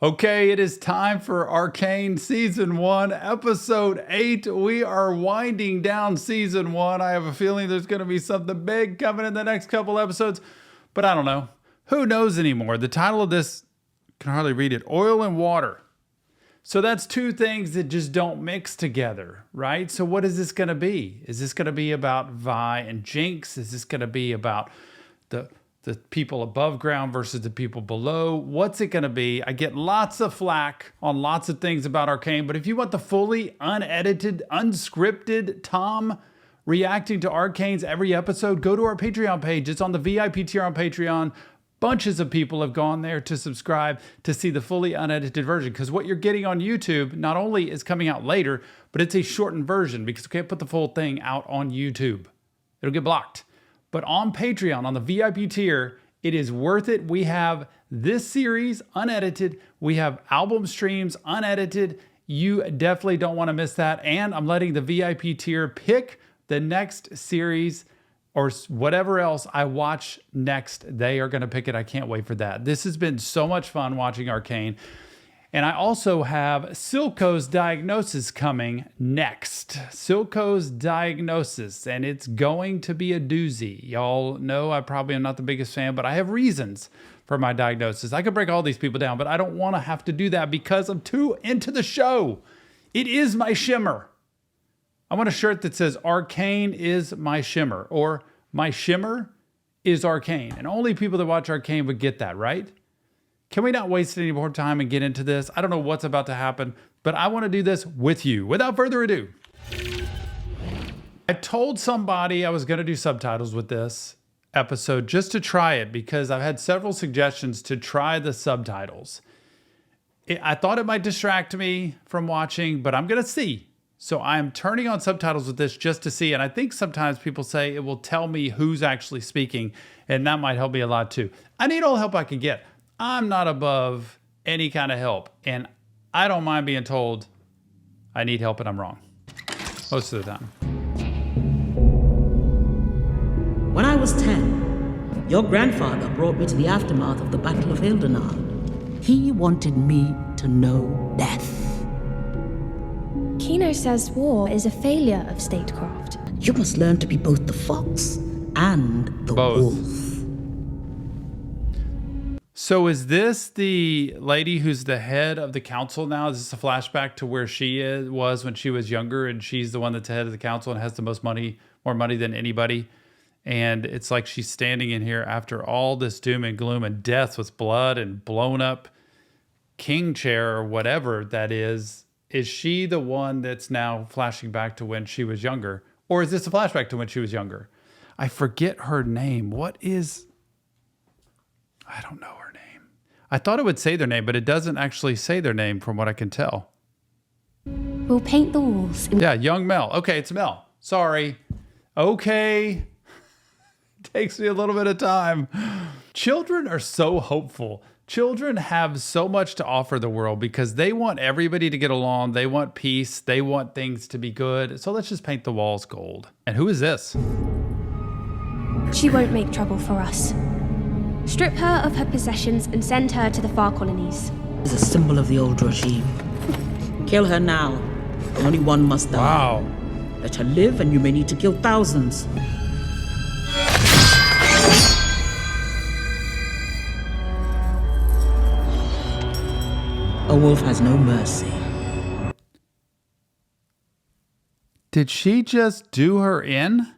Okay, it is time for Arcane Season 1, Episode 8. We are winding down Season 1. I have a feeling there's going to be something big coming in the next couple episodes, but I don't know. Who knows anymore? The title of this, can hardly read it, Oil and Water. So that's two things that just don't mix together, right? So what is this going to be? Is this going to be about Vi and Jinx? Is this going to be about the people above ground versus the people below? What's it going to be? I get lots of flack on lots of things about Arcane, but if you want the fully unedited, unscripted Tom reacting to Arcane's every episode, go to our Patreon page. It's on the VIP tier on Patreon. Bunches of people have gone there to subscribe to see the fully unedited version, because what you're getting on YouTube not only is coming out later, but it's a shortened version because we can't put the full thing out on YouTube. It'll get blocked. But on Patreon, on the VIP tier, it is worth it. We have this series unedited. We have album streams unedited. You definitely don't want to miss that. And I'm letting the VIP tier pick the next series or whatever else I watch next. They are going to pick it. I can't wait for that. This has been so much fun watching Arcane. And I also have Silco's Diagnosis coming next. Silco's Diagnosis, and it's going to be a doozy. Y'all know I probably am not the biggest fan, but I have reasons for my diagnosis. I could break all these people down, but I don't want to have to do that because I'm too into the show. It is my shimmer. I want a shirt that says Arcane is my shimmer, or my shimmer is Arcane. And only people that watch Arcane would get that, right? Can we not waste any more time and get into this? I don't know what's about to happen, but I want to do this with you. Without further ado, I told somebody I was going to do subtitles with this episode just to try it because I've had several suggestions to try the subtitles. I thought it might distract me from watching, but I'm going to see. So I'm turning on subtitles with this just to see. And I think sometimes people say it will tell me who's actually speaking, and that might help me a lot too. I need all the help I can get. I'm not above any kind of help, and I don't mind being told I need help and I'm wrong most of the time. When I was 10, your grandfather brought me to the aftermath of the Battle of Hildenard. He wanted me to know death. Kino says war is a failure of statecraft. You must learn to be both the fox and the wolf. So is this the lady who's the head of the council now? Is this a flashback to where she was when she was younger, and she's the one that's the head of the council and has the most money, more money than anybody? And it's like she's standing in here after all this doom and gloom and death with blood and blown up king chair or whatever that is. Is she the one that's now flashing back to when she was younger? Or is this a flashback to when she was younger? I forget her name. I don't know her name. I thought it would say their name, but it doesn't actually say their name from what I can tell. We'll paint the walls. Yeah, young Mel. Okay, it's Mel. Sorry. Okay. Takes me a little bit of time. Children are so hopeful. Children have so much to offer the world because they want everybody to get along. They want peace. They want things to be good. So let's just paint the walls gold. And who is this? She won't make trouble for us. Strip her of her possessions and send her to the far colonies. Is a symbol of the old regime. Kill her now. Only one must die. Wow. Let her live and you may need to kill thousands. A wolf has no mercy. Did she just do her in?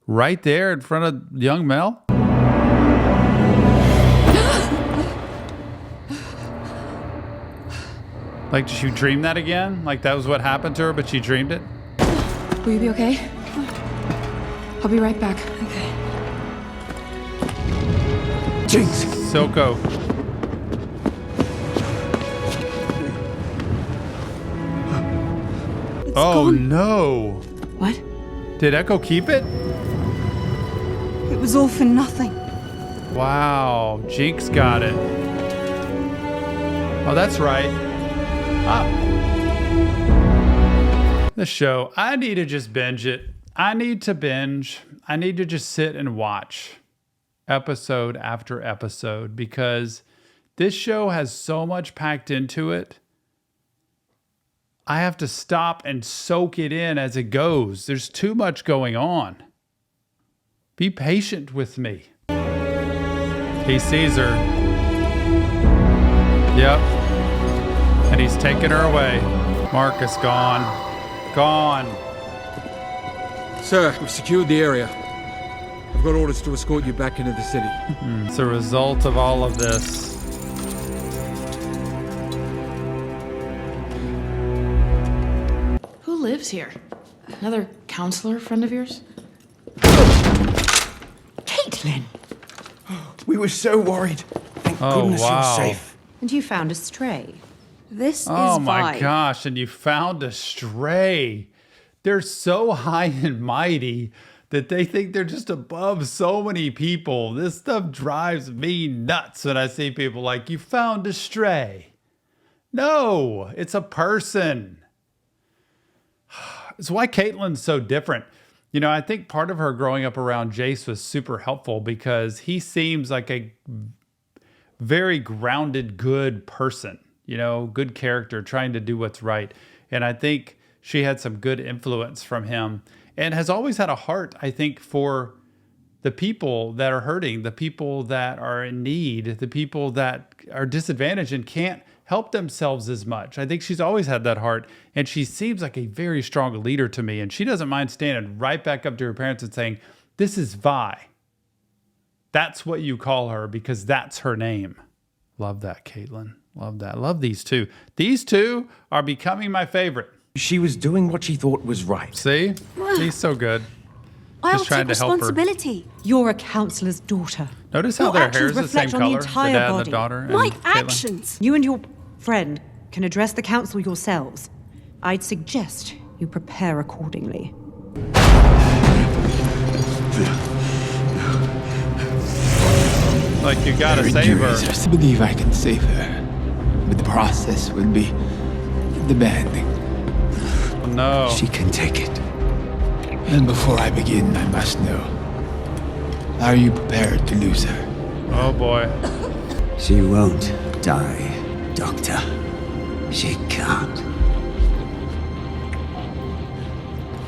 Right there in front of young Mel? Like, did she dream that again? Like that was what happened to her, but she dreamed it? Will you be okay? I'll be right back. Okay. Jinx! Silco. It's gone. No. What? Did Echo keep it? It was all for nothing. Wow. Jinx got it. Oh, that's right. The show. I need to just binge it. I need to just sit and watch episode after episode because This show has so much packed into it. I have to stop and soak it in as it goes. There's too much going on. Be patient with me. He sees her. Yep. And he's taking her away. Mark is gone. Gone. Sir, we've secured the area. I've got orders to escort you back into the city. It's a result of all of this. Who lives here? Another counselor friend of yours? Caitlin! We were so worried. Thank Oh, goodness wow. you're safe. And you found a stray. This Oh is my Vi. gosh, and you found a stray. They're so high and mighty that they think they're just above so many people. This stuff drives me nuts when I see people like, you found a stray. No, it's a person. It's why Caitlin's so different. You know, I think part of her growing up around Jace was super helpful because he seems like a very grounded, good person, you know, good character, trying to do what's right. And I think she had some good influence from him and has always had a heart, I think, for the people that are hurting, the people that are in need, the people that are disadvantaged and can't help themselves as much. I think she's always had that heart, and she seems like a very strong leader to me. And she doesn't mind standing right back up to her parents and saying, "This is Vi. That's what you call her because that's her name." Love that, Caitlin. Love that. Love these two. These two are becoming my favorite. She was doing what she thought was right. See? He's so good. I'll Just trying take to help her. responsibility. You're a counselor's daughter. Notice how Your their actions hair is the same reflect on the color, the entire dad and body. the daughter. and My Caitlin. actions. You and your friend can address the council yourselves. I'd suggest you prepare accordingly. Like, you gotta save her. I believe I can save her, but the process will be demanding. No. She can take it. And before I begin, I must know. Are you prepared to lose her? Oh boy. She won't die, Doctor. She can't.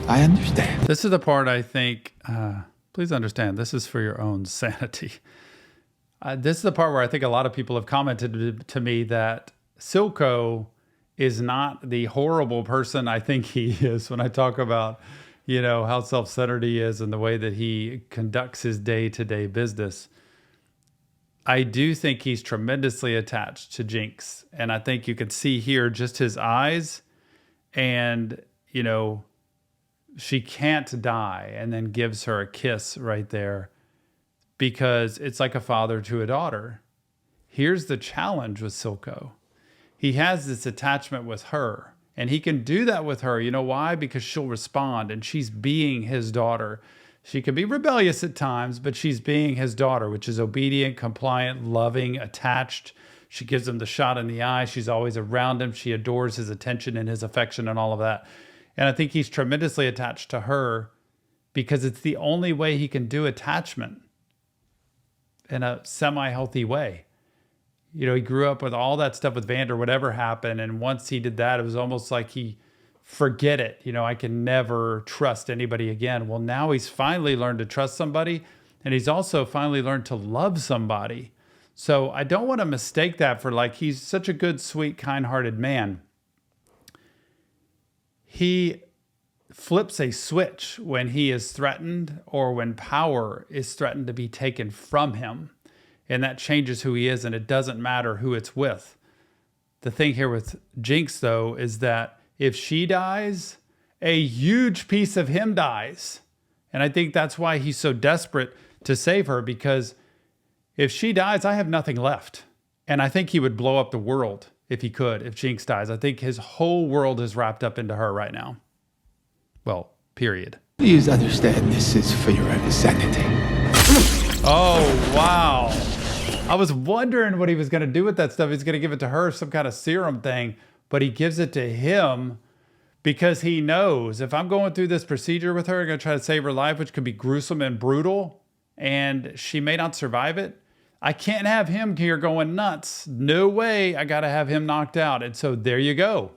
I understand. This is the part I think, please understand, this is for your own sanity. This is the part where I think a lot of people have commented to me that Silco is not the horrible person I think he is when I talk about, you know, how self-centered he is and the way that he conducts his day-to-day business. I do think he's tremendously attached to Jinx. And I think you can see here just his eyes and, you know, she can't die and then gives her a kiss right there because it's like a father to a daughter. Here's the challenge with Silco. He has this attachment with her and he can do that with her. You know why? Because she'll respond and she's being his daughter. She can be rebellious at times, but she's being his daughter, which is obedient, compliant, loving, attached. She gives him the shot in the eye. She's always around him. She adores his attention and his affection and all of that. And I think he's tremendously attached to her because it's the only way he can do attachment in a semi-healthy way. You know, he grew up with all that stuff with Vander, whatever happened. And once he did that, it was almost like he forget it. You know, I can never trust anybody again. Well, now he's finally learned to trust somebody. And he's also finally learned to love somebody. So I don't want to mistake that for like, he's such a good, sweet, kind-hearted man. He flips a switch when he is threatened or when power is threatened to be taken from him. And that changes who he is, and it doesn't matter who it's with. The thing here with Jinx, though, is that if she dies, a huge piece of him dies. And I think that's why he's so desperate to save her, because if she dies, I have nothing left. And I think he would blow up the world if he could, if Jinx dies. I think his whole world is wrapped up into her right now. Well, period. Please understand this is for your own sanity. Oh, wow. I was wondering what he was going to do with that stuff. He's going to give it to her, some kind of serum thing, but he gives it to him because he knows if I'm going through this procedure with her, I'm going to try to save her life, which could be gruesome and brutal, and she may not survive it. I can't have him here going nuts. No way. I got to have him knocked out. And so there you go.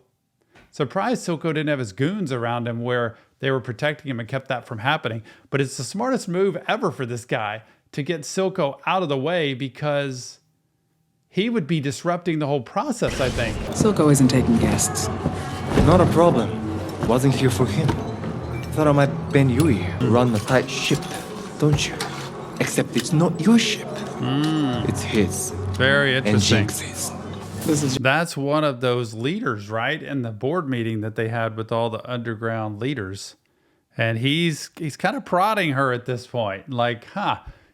Surprised Silco didn't have his goons around him where they were protecting him and kept that from happening. But it's the smartest move ever for this guy to get Silco out of the way because he would be disrupting the whole process, I think. Silco isn't taking guests. Not a problem. Wasn't here for him. Thought I might bend you here. Run a tight ship, don't you? Except it's not your ship. It's his. Very interesting. And Jinx's. That's one of those leaders, right? In the board meeting that they had with all the underground leaders. And he's kind of prodding her at this point. Like,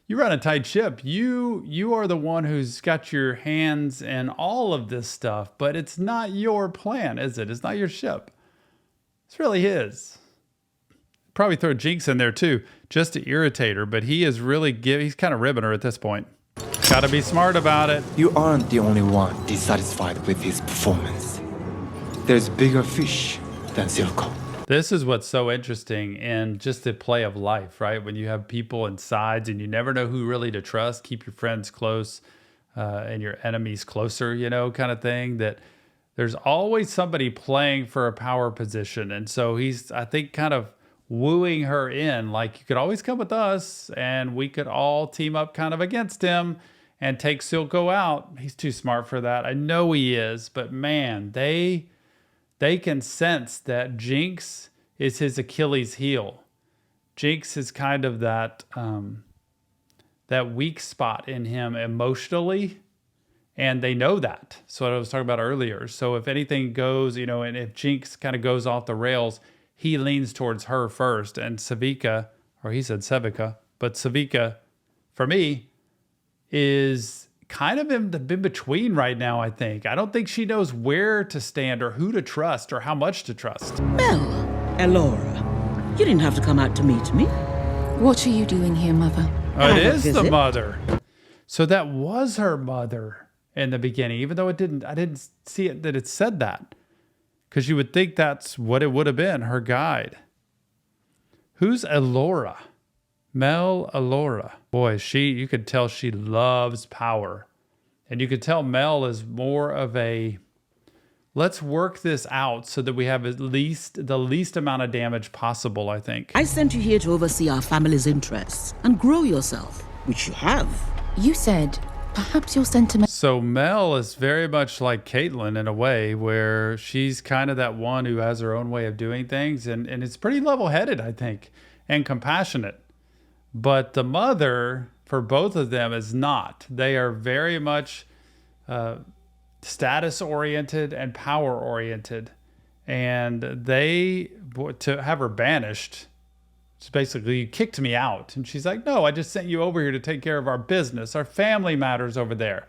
you run a tight ship. You are the one who's got your hands in all of this stuff, but it's not your plan, is it? It's not your ship. It's really his. Probably throw Jinx in there too, just to irritate her, but he is really he's kind of ribbing her at this point. Got to be smart about it. You aren't the only one dissatisfied with his performance. There's bigger fish than Silco. This is what's so interesting in just the play of life, right? When you have people in sides and you never know who really to trust, keep your friends close and your enemies closer, kind of thing, that there's always somebody playing for a power position. And so he's, I think, kind of wooing her in, like, you could always come with us and we could all team up kind of against him and take Silco out. He's too smart for that. I know he is, but man, they can sense that Jinx is his Achilles heel. Jinx is kind of that weak spot in him emotionally, and they know that. So what I was talking about earlier. So if anything goes, and if Jinx kind of goes off the rails, he leans towards her first. And Savica, or he said Sevica, but Savica, for me, is kind of in the between right now, I think. I don't think she knows where to stand or who to trust or how much to trust. Well, Elora, you didn't have to come out to meet me. What are you doing here, Mother? Oh, it is the mother. So that was her mother in the beginning, even though I didn't see it that it said that. Because you would think that's what it would have been, her guide. Who's Elora? Mel Elora. Boy, you could tell she loves power. And you could tell Mel is more of a, let's work this out so that we have the least amount of damage possible, I think. I sent you here to oversee our family's interests and grow yourself, which you have. You said perhaps your sentiment. So Mel is very much like Caitlin in a way, where she's kind of that one who has her own way of doing things, and it's pretty level-headed, I think, and compassionate. But the mother, for both of them, is not. They are very much status-oriented and power-oriented. And to have her banished, it's basically, you kicked me out. And she's like, no, I just sent you over here to take care of our business, our family matters over there.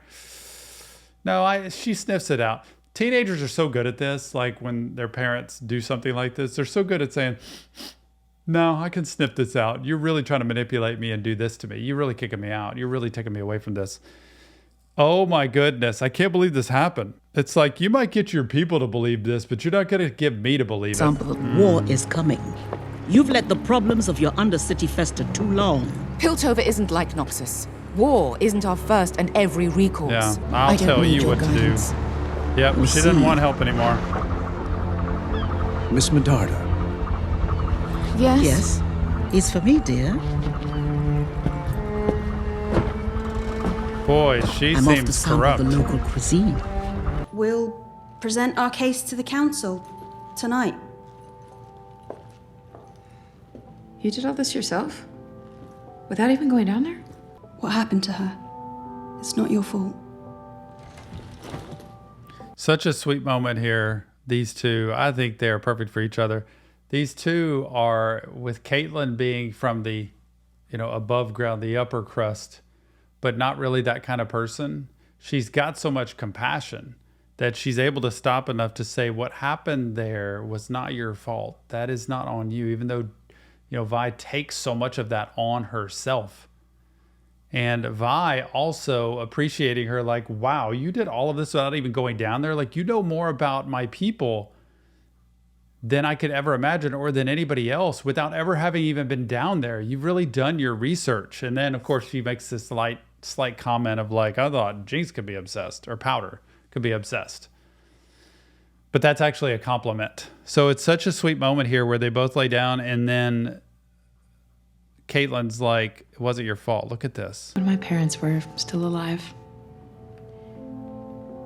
No, she sniffs it out. Teenagers are so good at this, like when their parents do something like this, they're so good at saying, no, I can sniff this out. You're really trying to manipulate me and do this to me. You're really kicking me out. You're really taking me away from this. Oh my goodness. I can't believe this happened. It's like, you might get your people to believe this, but you're not going to get me to believe it. War is coming. You've let the problems of your undercity fester too long. Piltover isn't like Noxus. War isn't our first and every recourse. Yeah, I'll tell you what guidance. to do. Yep, she doesn't want help anymore. Miss Medarda. Yes? Yes. It's for me, dear. Boy, she I'm off to seems sample corrupt. the local cuisine. We'll present our case to the council tonight. You did all this yourself? Without even going down there? What happened to her? It's not your fault. Such a sweet moment here. These two, I think they are perfect for each other. These two are, with Caitlin being from the, above ground, the upper crust, but not really that kind of person. She's got so much compassion that she's able to stop enough to say, what happened there was not your fault. That is not on you, even though, Vi takes so much of that on herself. And Vi also appreciating her, like, wow, you did all of this without even going down there. Like, you know more about my people than I could ever imagine, or than anybody else, without ever having even been down there. You've really done your research. And then, of course, she makes this slight comment of like, I thought Jinx could be obsessed, or Powder could be obsessed. But that's actually a compliment. So it's such a sweet moment here where they both lay down, and then Caitlin's like, it wasn't your fault. Look at this. When my parents were still alive,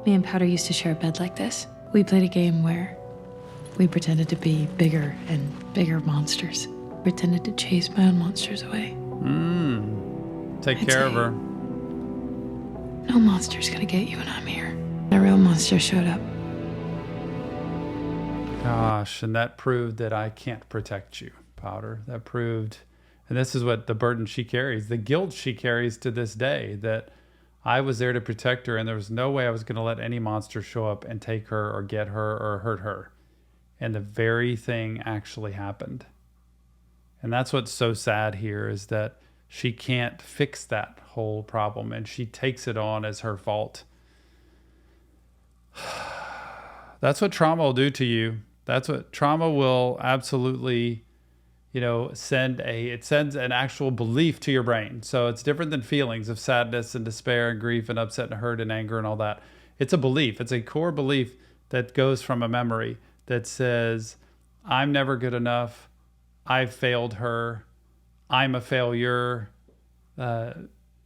me and Powder used to share a bed like this. We played a game where we pretended to be bigger and bigger monsters. Pretended to chase my own monsters away. Take care of her. No monster's gonna get you when I'm here. And a real monster showed up. Gosh, and that proved that I can't protect you, Powder. That proved, and this is what the burden she carries, the guilt she carries to this day, that I was there to protect her and there was no way I was going to let any monster show up and take her or get her or hurt her. And the very thing actually happened. And that's what's so sad here, is that she can't fix that whole problem and she takes it on as her fault. That's what trauma will do to you. That's what trauma will absolutely, sends an actual belief to your brain. So it's different than feelings of sadness and despair and grief and upset and hurt and anger and all that. It's a belief. It's a core belief that goes from a memory that says, I'm never good enough. I've failed her. I'm a failure.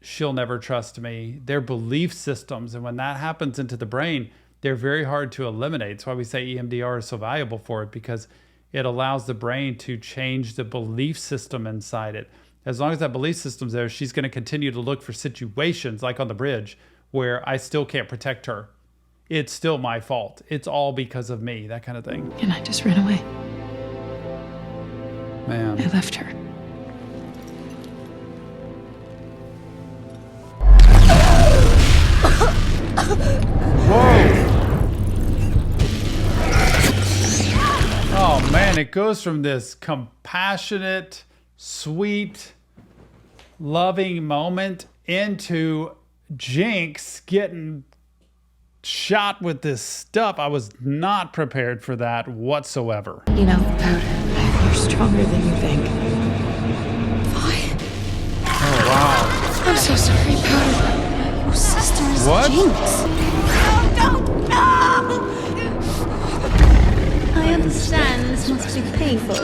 She'll never trust me. They're belief systems. And when that happens into the brain, they're very hard to eliminate. That's why we say EMDR is so valuable for it, because it allows the brain to change the belief system inside it. As long as that belief system's there, she's going to continue to look for situations like on the bridge where I still can't protect her. It's still my fault. It's all because of me, that kind of thing. And I just ran away. Man. I left her. Whoa! Oh man, it goes from this compassionate, sweet, loving moment into Jinx getting shot with this stuff. I was not prepared for that whatsoever. Powder, you're stronger than you think. Why? Oh wow. I'm so sorry, Powder. Your sister is What? Jinx. No! I understand this must be painful.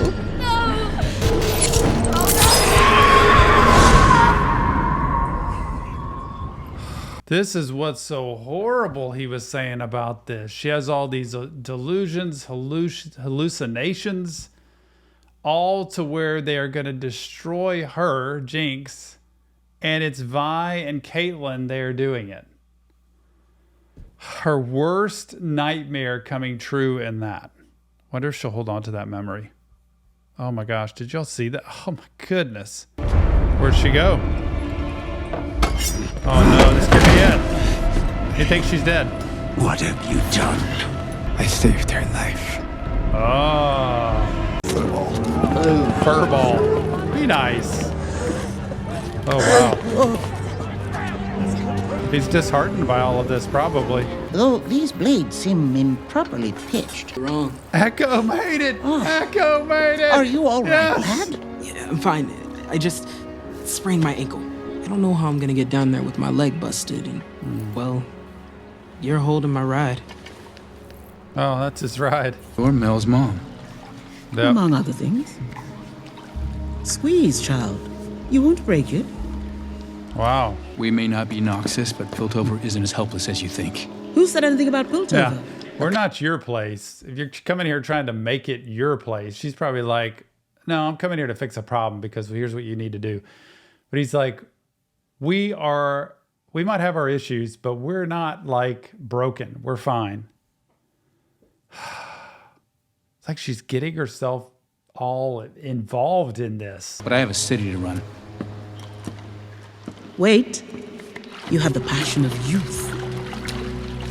This is what's so horrible he was saying about this. She has all these delusions, hallucinations, all to where they are going to destroy her, Jinx, and it's Vi and Caitlin they are doing it. Her worst nightmare coming true in that. Wonder if she'll hold on to that memory. Oh my gosh, did y'all see that? Oh my goodness. Where'd she go? Oh no, this could be it. He thinks she's dead. What have you done? I saved her life. Oh. Furball. Be nice. Oh wow. He's disheartened by all of this, probably. Though these blades seem improperly pitched. Wrong. Echo made it! Echo made it! Are you all right, Yes! lad? Yeah, I'm fine. I just sprained my ankle. I don't know how I'm gonna get down there with my leg busted. And, well, you're holding my ride. Oh, that's his ride. You're Mel's mom. Yep. Among other things. Squeeze, child. You won't break it. Wow. We may not be Noxus, but Piltover isn't as helpless as you think. Who said anything about Piltover? Yeah. We're not your place. If you're coming here trying to make it your place, she's probably like, no, I'm coming here to fix a problem because here's what you need to do. But he's like, we might have our issues, but we're not like broken. We're fine. It's like she's getting herself all involved in this. But I have a city to run. Wait. You have the passion of youth.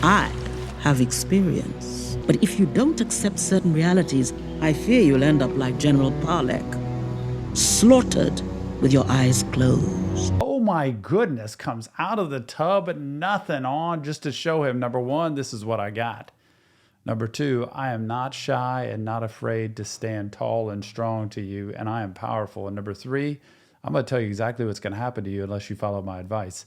I have experience. But if you don't accept certain realities, I fear you'll end up like General Parlek. Slaughtered with your eyes closed. Oh my goodness, comes out of the tub and nothing on just to show him, number one, this is what I got. Number two, I am not shy and not afraid to stand tall and strong to you, and I am powerful. And number three, I'm going to tell you exactly what's going to happen to you unless you follow my advice.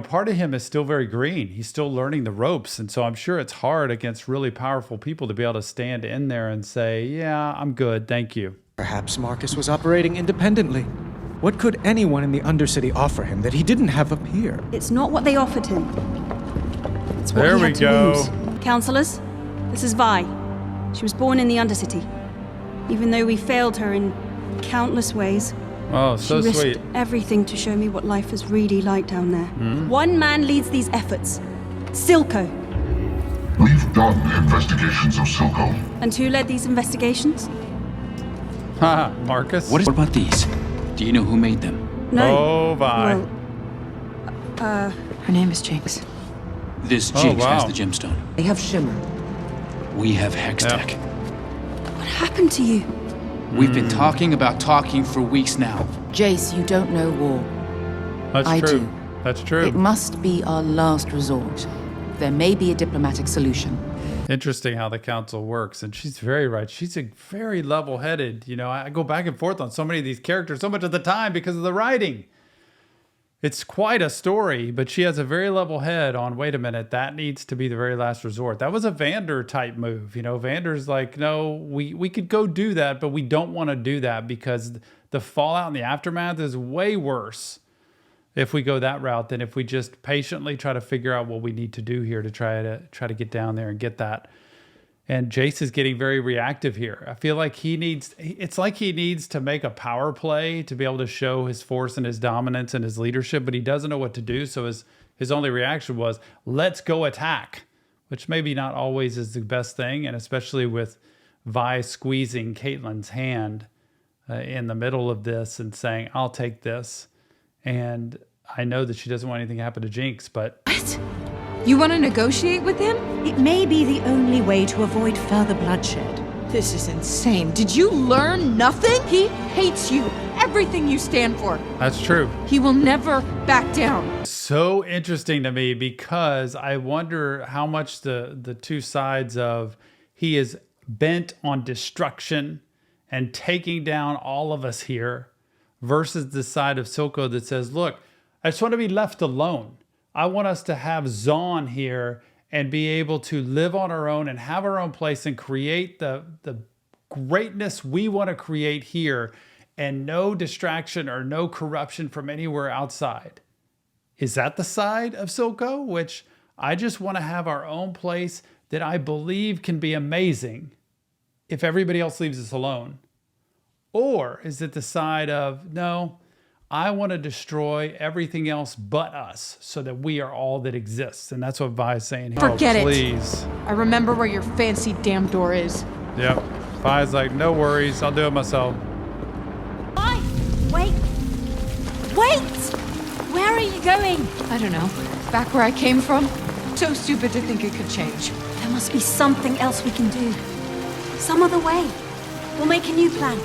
part of him is still very green. He's still learning the ropes. And so I'm sure it's hard against really powerful people to be able to stand in there and say, yeah, I'm good. Thank you. Perhaps Marcus was operating independently. What could anyone in the Undercity offer him that he didn't have up here? It's not what they offered him. It's what There he we had to go. lose. Counselors, this is Vi. She was born in the Undercity. Even though we failed her in countless ways, Oh, so she risked sweet. everything to show me what life is really like down there. One man leads these efforts. Silco. We've done investigations of Silco. And who led these investigations? Ha, Marcus. What about these? Do you know who made them? No. Oh, Vi. Well, Her name is Jinx. This Oh, Jinx has wow. the gemstone. They have Shimmer. We have Hextech. what happened to you? We've been talking about talking for weeks now. Jace, you don't know war. That's I true. do. That's true. It must be our last resort. There may be a diplomatic solution. Interesting how the council works. And she's very right. She's a very level-headed. I go back and forth on so many of these characters so much of the time because of the writing. It's quite a story, but she has a very level head on, wait a minute, that needs to be the very last resort. That was a Vander type move. Vander's like, no, we could go do that, but we don't want to do that because the fallout and the aftermath is way worse if we go that route than if we just patiently try to figure out what we need to do here to try to get down there and get that. And Jace is getting very reactive here. I feel like he needs to make a power play to be able to show his force and his dominance and his leadership, but he doesn't know what to do. So his only reaction was, let's go attack, which maybe not always is the best thing. And especially with Vi squeezing Caitlyn's hand in the middle of this and saying, I'll take this. And I know that she doesn't want anything to happen to Jinx, but... What? You want to negotiate with him? It may be the only way to avoid further bloodshed. This is insane. Did you learn nothing? He hates you. Everything you stand for. That's true. He will never back down. So interesting to me because I wonder how much the two sides of he is bent on destruction and taking down all of us here versus the side of Silco that says, look, I just want to be left alone. I want us to have Zon here and be able to live on our own and have our own place and create the greatness we want to create here and no distraction or no corruption from anywhere outside. Is that the side of Silco? Which I just want to have our own place that I believe can be amazing if everybody else leaves us alone. Or is it the side of, no, I want to destroy everything else but us so that we are all that exists. And that's what Vi is saying here. Forget it. Please. I remember where your fancy damn door is. Yep. Vi's like, no worries. I'll do it myself. Vi! Wait! Wait! Where are you going? I don't know. Back where I came from? So stupid to think it could change. There must be something else we can do. Some other way. We'll make a new plan.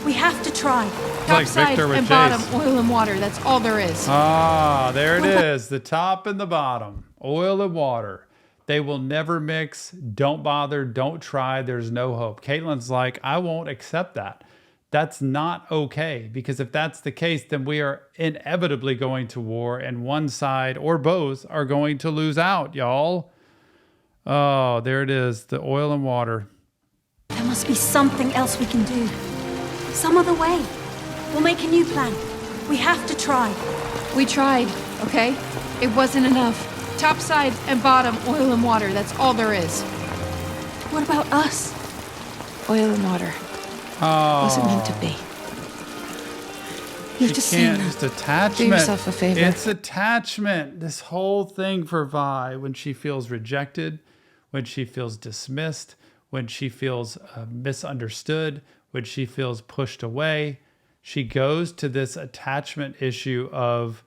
We have to try. Like Top side Victor with and bottom, Jace. oil and water. That's all there is. Ah, there it is. The top and the bottom. Oil and water. They will never mix. Don't bother. Don't try. There's no hope. Caitlyn's like, I won't accept that. That's not okay. Because if that's the case, then we are inevitably going to war and one side or both are going to lose out, y'all. Oh, there it is. The oil and water. There must be something else we can do. Some other way. We'll make a new plan. We have to try. We tried, okay? It wasn't enough. Top side and bottom, oil and water. That's all there is. What about us? Oil and water. Oh. Wasn't meant to be. You She have to see can't. that. Just attachment. Do yourself a favor. It's attachment. This whole thing for Vi, when she feels rejected, when she feels dismissed, when she feels misunderstood, when she feels pushed away, she goes to this attachment issue of,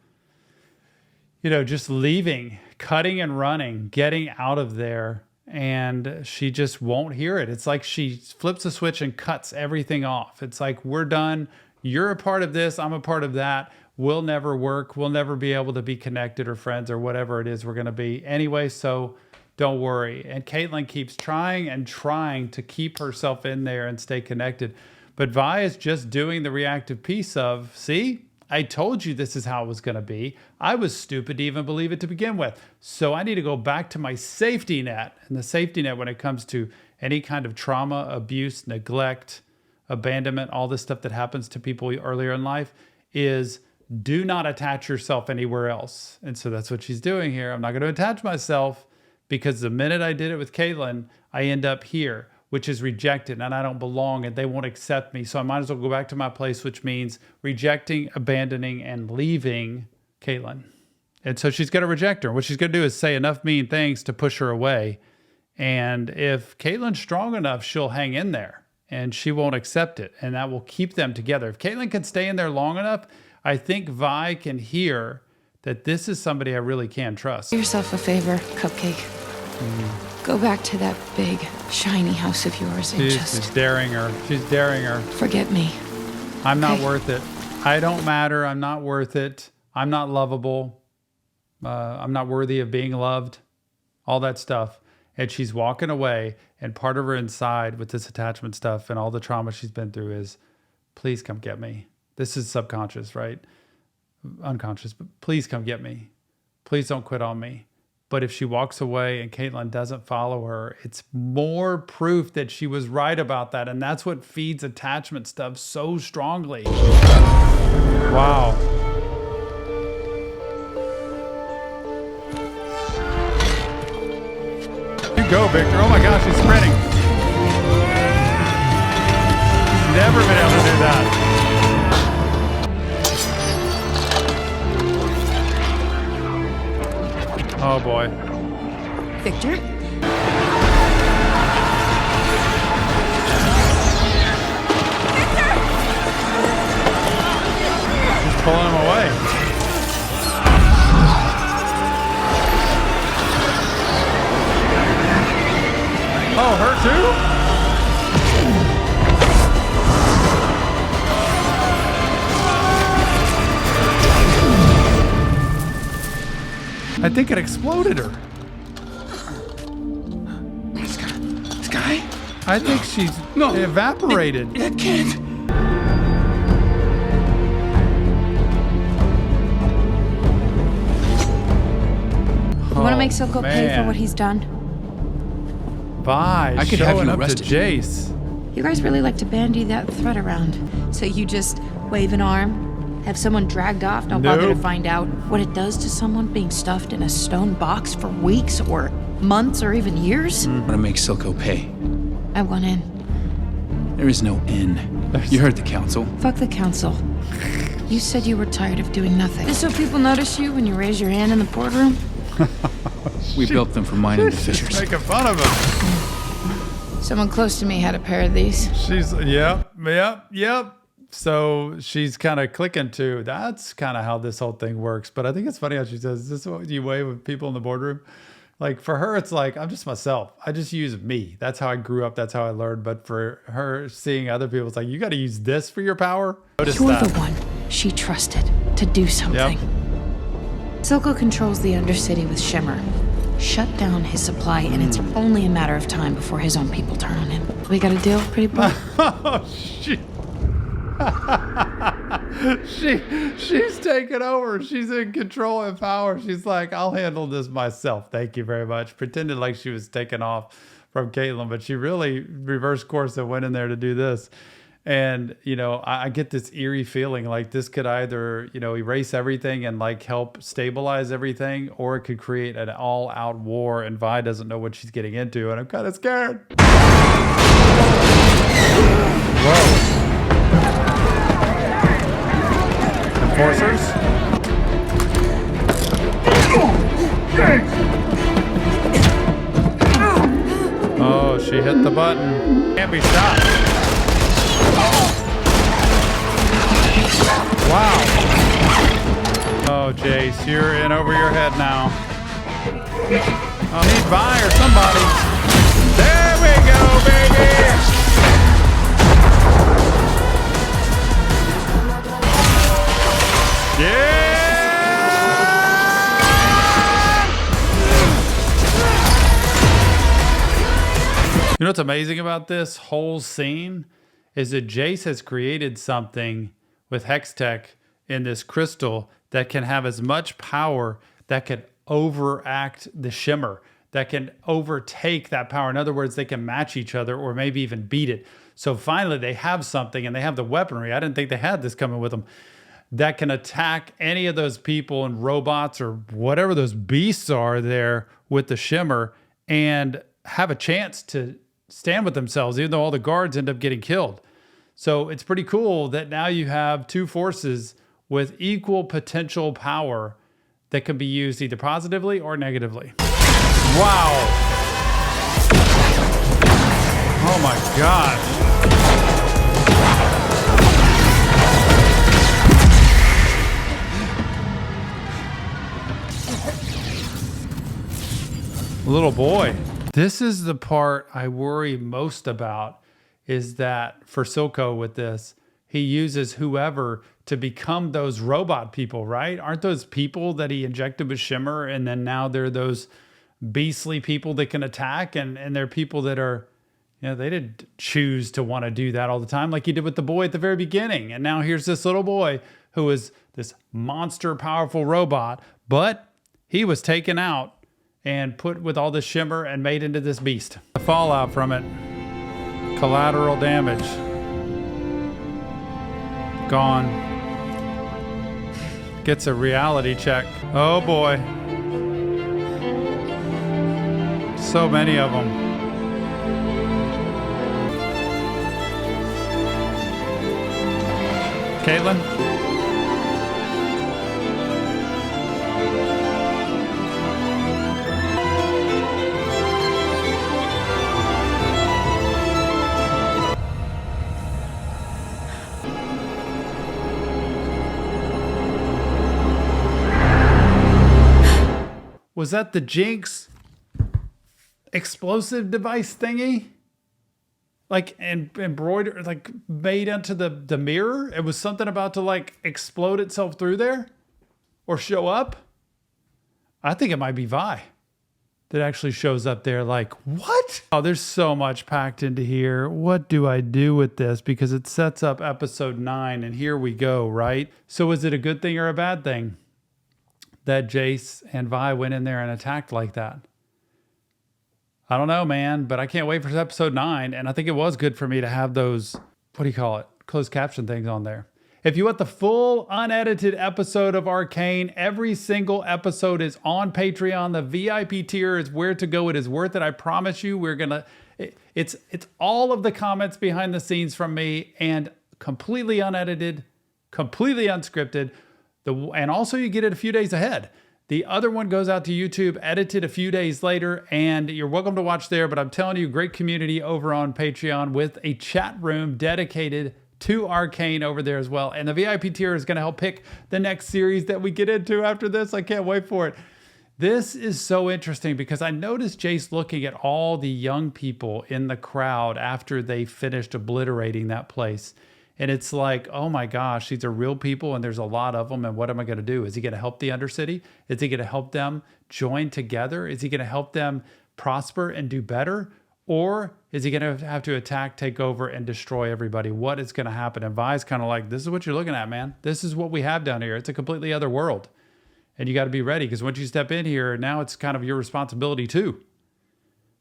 just leaving, cutting and running, getting out of there. And she just won't hear it. It's like she flips a switch and cuts everything off. It's like, we're done. You're a part of this. I'm a part of that. We'll never work. We'll never be able to be connected or friends or whatever it is we're going to be anyway. So don't worry. And Caitlyn keeps trying and trying to keep herself in there and stay connected. But Vi is just doing the reactive piece of, see, I told you this is how it was going to be. I was stupid to even believe it to begin with. So I need to go back to my safety net. And the safety net when it comes to any kind of trauma, abuse, neglect, abandonment, all this stuff that happens to people earlier in life is do not attach yourself anywhere else. And so that's what she's doing here. I'm not going to attach myself because the minute I did it with Caitlin, I end up here, which is rejected, and I don't belong, and they won't accept me. So I might as well go back to my place, which means rejecting, abandoning, and leaving Caitlin. And so she's going to reject her. What she's going to do is say enough mean things to push her away. And if Caitlin's strong enough, she'll hang in there, and she won't accept it, and that will keep them together. If Caitlin can stay in there long enough, I think Vi can hear that this is somebody I really can trust. Do yourself a favor, Cupcake. Go back to that big, shiny house of yours and She's daring her. She's daring her. Forget me. I'm not worth it. I don't matter. I'm not worth it. I'm not lovable. I'm not worthy of being loved. All that stuff. And she's walking away. And part of her inside with this attachment stuff and all the trauma she's been through is, please come get me. This is subconscious, right? Unconscious, but please come get me. Please don't quit on me. But if she walks away and Caitlin doesn't follow her, it's more proof that she was right about that. And that's what feeds attachment stuff so strongly. Wow. You go, Victor. Oh my gosh, she's sprinting. Never been able to do that. Oh boy. Victor? She's pulling him away. Oh, her too? I think it exploded her. Sky? I think she's evaporated. It can't. You want to make Silco pay for what he's done? Vi, I could have showing you up to arrested. Jace. You guys really like to bandy that thread around. So you just wave an arm, have someone dragged off, don't bother to Nope. Find out what it does to someone being stuffed in a stone box for weeks or months or even years? I want to make Silco pay. I want in. There is no in. You heard the council. Fuck the council. You said you were tired of doing nothing. Just so people notice you when you raise your hand in the boardroom? We built them for mining the fissures. Making fun of him. Someone close to me had a pair of these. She's, yep. So she's kind of clicking to, that's kind of how this whole thing works. But I think it's funny how she says, is this what you wave with people in the boardroom? Like for her, it's like, I'm just myself. I just use me. That's how I grew up. That's how I learned. But for her, seeing other people, it's like, you got to use this for your power. Notice You're that. the one she trusted to do something. Silco controls the Undercity with Shimmer. Shut down his supply, and it's only a matter of time before his own people turn on him. We got a deal, pretty boy? Oh, shit. She's taken over. She's in control and power. She's like, I'll handle this myself. Thank you very much. Pretended like she was taken off from Caitlin, but she really reversed course and went in there to do this. And, you know, I get this eerie feeling like this could either, you know, erase everything and like help stabilize everything, or it could create an all out war and Vi doesn't know what she's getting into. And I'm kind of scared. Whoa. Enforcers? Oh, she hit the button. Can't be stopped. Wow. Oh, Jace, you're in over your head now. I'll need Vi or somebody. There we go, baby. Yeah! You know what's amazing about this whole scene is that Jace has created something with Hextech in this crystal that can have as much power that could overact the shimmer, that can overtake that power. In other words, they can match each other or maybe even beat it. So finally they have something, and they have the weaponry. I didn't think they had this coming with them, that can attack any of those people and robots or whatever those beasts are there with the shimmer and have a chance to stand with themselves, even though all the guards end up getting killed. So it's pretty cool that now you have two forces with equal potential power that can be used either positively or negatively. Wow. Oh my gosh. Little boy. This is the part I worry most about, is that for Silco with this, he uses whoever to become those robot people, right? Aren't those people that he injected with shimmer, and then now they're those beastly people that can attack, and they're people that are, they didn't choose to want to do that all the time like he did with the boy at the very beginning. And now here's this little boy who is this monster powerful robot, but he was taken out and put with all this shimmer and made into this beast. The fallout from it, collateral damage, gone. Gets a reality check. Oh boy. So many of them. Caitlin? Was that the Jinx explosive device thingy? Like embroidered, like made into the mirror? It was something about to like explode itself through there? Or show up? I think it might be Vi that actually shows up there like, what? Oh, there's so much packed into here. What do I do with this? Because it sets up episode 9, and here we go, right? So is it a good thing or a bad thing that Jace and Vi went in there and attacked like that? I don't know, man, but I can't wait for episode 9. And I think it was good for me to have those, closed caption things on there. If you want the full unedited episode of Arcane, every single episode is on Patreon. The VIP tier is where to go. It is worth it. I promise you, it's all of the comments behind the scenes from me, and completely unedited, completely unscripted. And also you get it a few days ahead. The other one goes out to YouTube, edited a few days later, and you're welcome to watch there. But I'm telling you, great community over on Patreon with a chat room dedicated to Arcane over there as well. And the VIP tier is going to help pick the next series that we get into after this. I can't wait for it. This is so interesting because I noticed Jace looking at all the young people in the crowd after they finished obliterating that place. And it's like, oh my gosh, these are real people and there's a lot of them. And what am I going to do? Is he going to help the Undercity? Is he going to help them join together? Is he going to help them prosper and do better? Or is he going to have to attack, take over, and destroy everybody? What is going to happen? And Vi's kind of like, this is what you're looking at, man. This is what we have down here. It's a completely other world. And you got to be ready, because once you step in here, now it's kind of your responsibility too.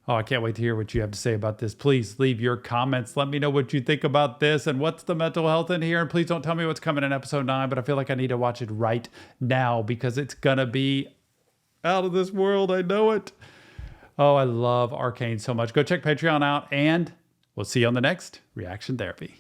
Oh, I can't wait to hear what you have to say about this. Please leave your comments. Let me know what you think about this and what's the mental health in here. And please don't tell me what's coming in episode 9, but I feel like I need to watch it right now because it's going to be out of this world. I know it. Oh, I love Arcane so much. Go check Patreon out, and we'll see you on the next Reaction Therapy.